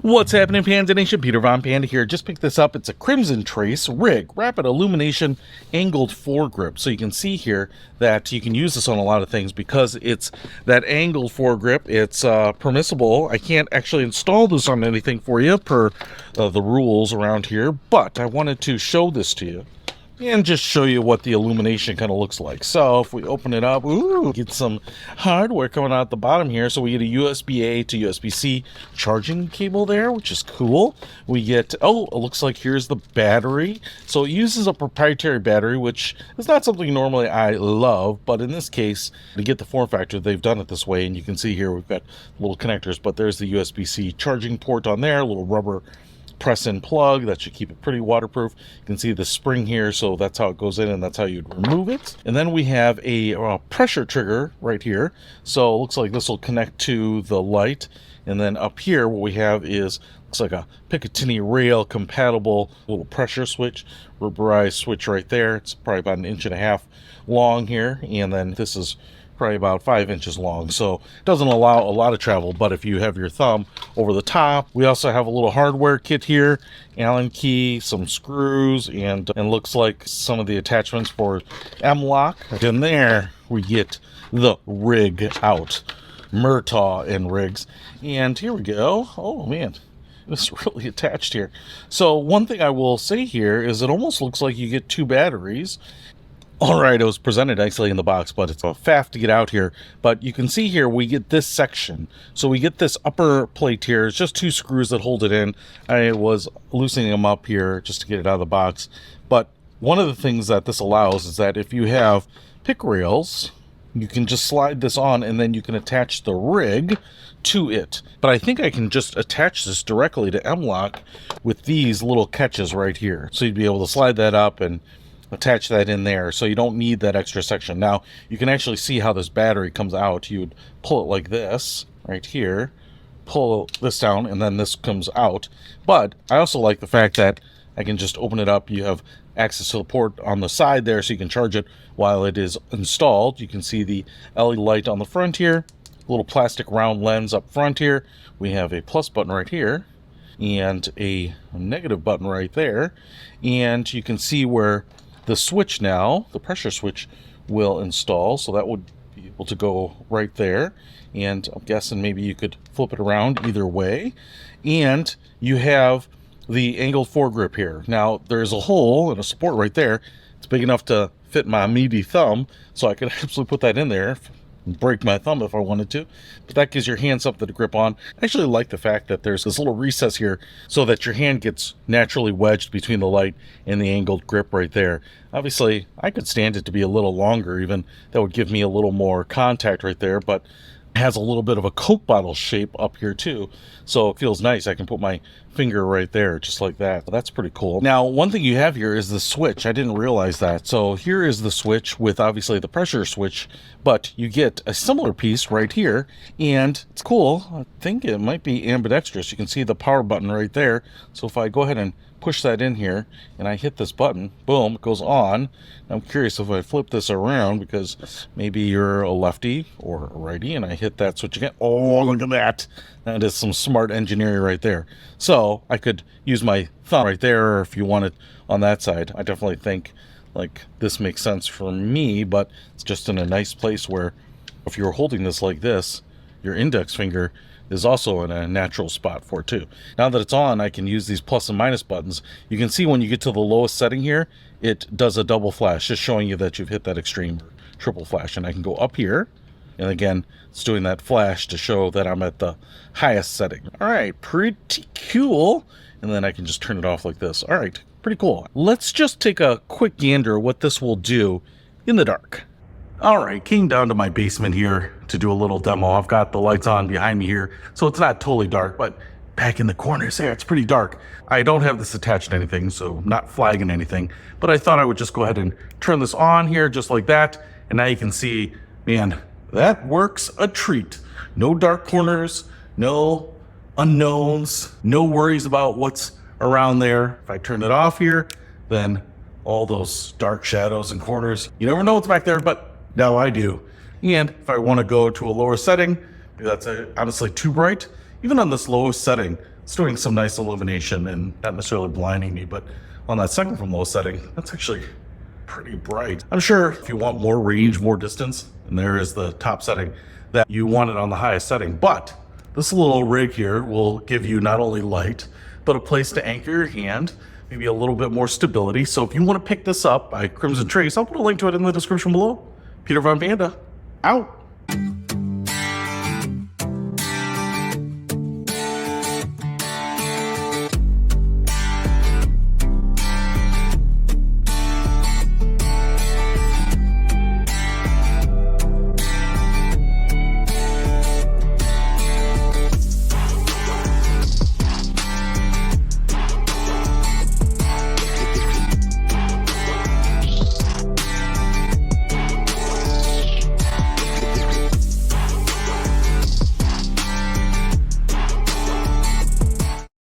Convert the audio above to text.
What's happening, Panda Nation? Peter Von Panda here. Just picked this up. It's a Crimson Trace rig, rapid illumination angled foregrip. So you can see here that you can use this on a lot of things because it's that angled foregrip. It's permissible. I can't actually install this on anything for you per the rules around here, but I wanted to show this to you and just show you what the illumination kind of looks like. So if we open it up, ooh, get some hardware coming out the bottom here. So we get a USB-A to USB-C charging cable there, which is cool. We get, oh, it looks like here's the battery. So it uses a proprietary battery, which is not something normally I love, but in this case, to get the form factor, they've done it this way. And you can see here, we've got little connectors, but there's the USB-C charging port on there, a little rubber press-in plug that should keep it pretty waterproof. You can see the spring here, so that's how it goes in and that's how you'd remove it. And then we have a pressure trigger right here, so it looks like this will connect to the light. And then up here what we have is, looks like a Picatinny rail compatible little pressure switch, rubberized switch right there. It's probably about 1.5 inches long here, and then this is probably about 5 inches long, so it doesn't allow a lot of travel. But if you have your thumb over the top, we also have a little hardware kit here, Allen key, some screws, and looks like some of the attachments for M-LOK. And there we get the rig out, Murtaugh and rigs. And here we go. Oh man, it's really attached here. So one thing I will say here is it almost looks like you get 2 batteries. All right, it was presented nicely in the box, but it's a faff to get out here. But you can see here, we get this section. So we get this upper plate here. It's just 2 screws that hold it in. I was loosening them up here just to get it out of the box. But one of the things that this allows is that if you have pick rails, you can just slide this on and then you can attach the rig to it. But I think I can just attach this directly to M-LOK with these little catches right here. So you'd be able to slide that up and attach that in there, so you don't need that extra section. Now you can actually see how this battery comes out. You would pull it like this right here, pull this down, and then this comes out. But I also like the fact that I can just open it up. You have access to the port on the side there, so you can charge it while it is installed. You can see the LED light on the front here, a little plastic round lens up front here. We have a plus button right here and a negative button right there, and you can see where the switch now, the pressure switch, will install. So that would be able to go right there. And I'm guessing maybe you could flip it around either way. And you have the angled foregrip here. Now there's a hole and a support right there. It's big enough to fit my meaty thumb, so I could absolutely put that in there and break my thumb if I wanted to. But that gives your hand something to grip on. I actually like the fact that there's this little recess here so that your hand gets naturally wedged between the light and the angled grip right there. Obviously, I could stand it to be a little longer even. That would give me a little more contact right there, but it has a little bit of a Coke bottle shape up here too. So it feels nice. I can put my finger right there just like that. That's pretty cool. Now, one thing you have here is the switch. I didn't realize that. So here is the switch with obviously the pressure switch, but you get a similar piece right here, and it's cool. I think it might be ambidextrous. You can see the power button right there. So if I go ahead and push that in here and I hit this button, boom, it goes on. I'm curious if I flip this around, because maybe you're a lefty or a righty, and I hit that switch again. Oh, look at that. That is some smart engineering right there. So I could use my thumb right there if you want it on that side. I definitely think like this makes sense for me, but it's just in a nice place where if you're holding this like this, your index finger is also in a natural spot for it too. Now that it's on, I can use these plus and minus buttons. You can see when you get to the lowest setting here, it does a double flash, just showing you that you've hit that extreme triple flash. And I can go up here, and again, it's doing that flash to show that I'm at the highest setting. All right, pretty cool. And then I can just turn it off like this. All right, pretty cool. Let's just take a quick gander what this will do in the dark. All right, came down to my basement here to do a little demo. I've got the lights on behind me here, so it's not totally dark, but back in the corners there, it's pretty dark. I don't have this attached to anything, so I'm not flagging anything, but I thought I would just go ahead and turn this on here just like that, and now you can see, man, that works a treat. No dark corners, no unknowns, no worries about what's around there. If I turn it off here, then all those dark shadows and corners, you never know what's back there, but now I do. And if I want to go to a lower setting, maybe that's honestly too bright, even on this lowest setting, it's doing some nice illumination and not necessarily blinding me, but on that second from low setting, that's actually pretty bright. I'm sure if you want more range, more distance, and there is the top setting, that you want it on the highest setting. But this little rig here will give you not only light, but a place to anchor your hand, maybe a little bit more stability. So if you want to pick this up by Crimson Trace, I'll put a link to it in the description below. Peter Von Panda, out.